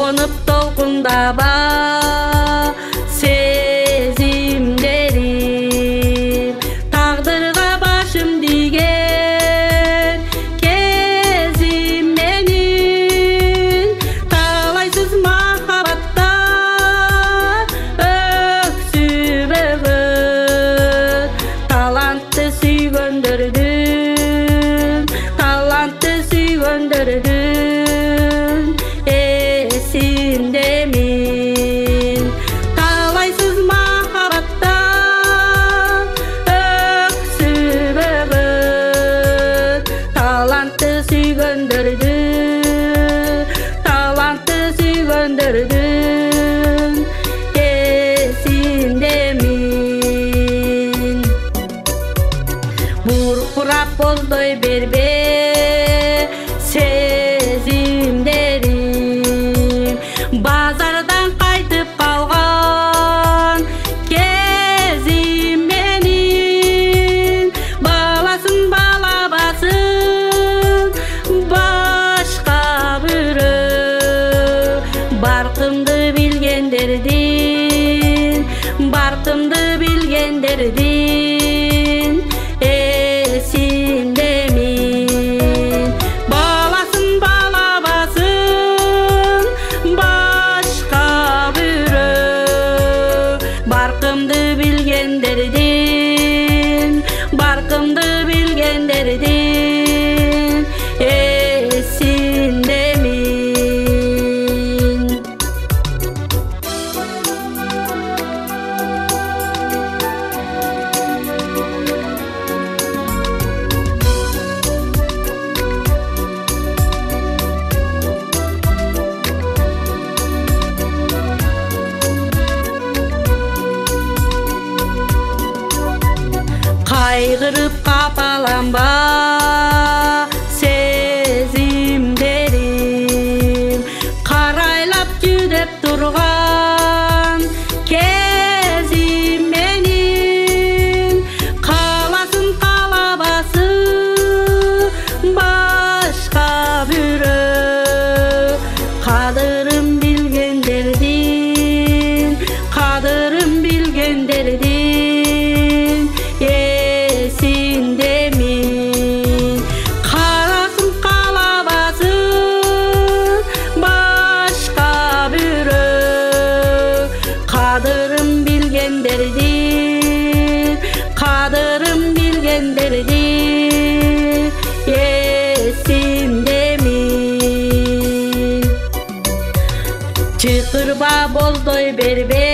толгонуп толкундаба сезимдерим тагдырга башым тийген кезим менин талайсыз махабатта өксүп өгөт талантты сүйгөндөрдүн эсиндемин талайсыз махабатта өксүп өгөт талантты сүйгөндөрдүн эсиндемин буркурап боздой бербе сезимдерим базардан кайтып калган кезим менин баласын балабасын башка бирөө баркымды билгендердин эсиндемин баласын балабасын башка бирөө баркымды билгендердин эсиндемин кайгырып капаланба сезимдерим карайлап жүдөп турган кезим менин каласын калабасын башка бирөө кадырын билгендердин эсиндемин карасын калабасын башка бирөө кадырын билгендердин эсиндемин чыкырба болдой бербе